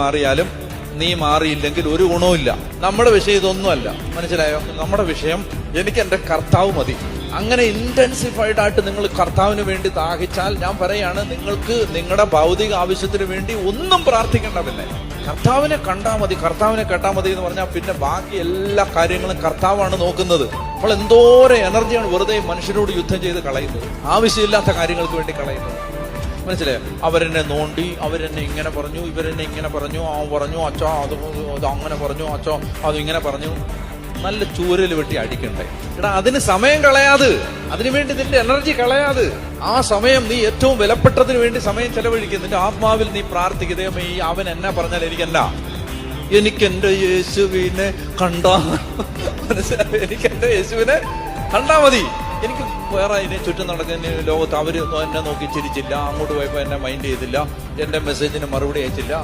മാറിയാലും നീ മാറിയില്ലെങ്കിൽ ഒരു ഗുണവുമില്ല. നമ്മുടെ വിഷയം ഇതൊന്നുമല്ല, മനസ്സിലായോ? നമ്മുടെ വിഷയം എനിക്ക് എന്റെ കർത്താവ് മതി. അങ്ങനെ ഇന്റൻസിഫൈഡ് ആയിട്ട് നിങ്ങൾ കർത്താവിന് വേണ്ടി ദാഹിച്ചാൽ ഞാൻ പറയാണ്, നിങ്ങൾക്ക് നിങ്ങളുടെ ഭൗതിക ആവശ്യത്തിന് വേണ്ടി ഒന്നും പ്രാർത്ഥിക്കേണ്ട. പിന്നെ കർത്താവിനെ കണ്ടാൽ മതി, കർത്താവിനെ കേട്ടാൽ മതി എന്ന് പറഞ്ഞാൽ പിന്നെ ബാക്കി എല്ലാ കാര്യങ്ങളും കർത്താവാണ് നോക്കുന്നത്. അപ്പോൾ എന്തോരം എനർജിയാണ് വെറുതെ മനുഷ്യരോട് യുദ്ധം ചെയ്ത് കളയുന്നത്, ആവശ്യമില്ലാത്ത കാര്യങ്ങൾക്ക് വേണ്ടി കളയുന്നത്. മനസ്സിലായോ? അവരെന്നെ നോണ്ടി, അവരെന്നെ ഇങ്ങനെ പറഞ്ഞു, ഇവരെന്നെ ഇങ്ങനെ പറഞ്ഞു, ആ പറഞ്ഞു അച്ഛോ അത് അങ്ങനെ പറഞ്ഞു, അച്ഛോ അത് ഇങ്ങനെ പറഞ്ഞു. നല്ല ചൂരൽ വെട്ടി അടിക്കണ്ടേ എടാ? അതിന് സമയം കളയാത്, അതിനുവേണ്ടി നിന്റെ എനർജി കളയാത്. ആ സമയം നീ ഏറ്റവും വിലപ്പെട്ടതിന് വേണ്ടി സമയം ചെലവഴിക്കുക. നിന്റെ ആത്മാവിൽ നീ പ്രാർത്ഥിക്കുക, ഈ അവൻ എന്നാ പറഞ്ഞാൽ എനിക്കെന്റെ യേശുവിനെ കണ്ടാ മനസ്സിലായോ? എനിക്കെന്റെ യേശുവിനെ കണ്ടാ മതി. എനിക്ക് വേറെ അതിനെ ചുറ്റും നടക്കുന്ന ലോകത്ത് അവര് എന്നെ നോക്കി ചിരിച്ചില്ല, അങ്ങോട്ട് പോയപ്പോ എന്നെ മൈൻഡ് ചെയ്തില്ല, എന്റെ മെസ്സേജിന് മറുപടി അയച്ചില്ല.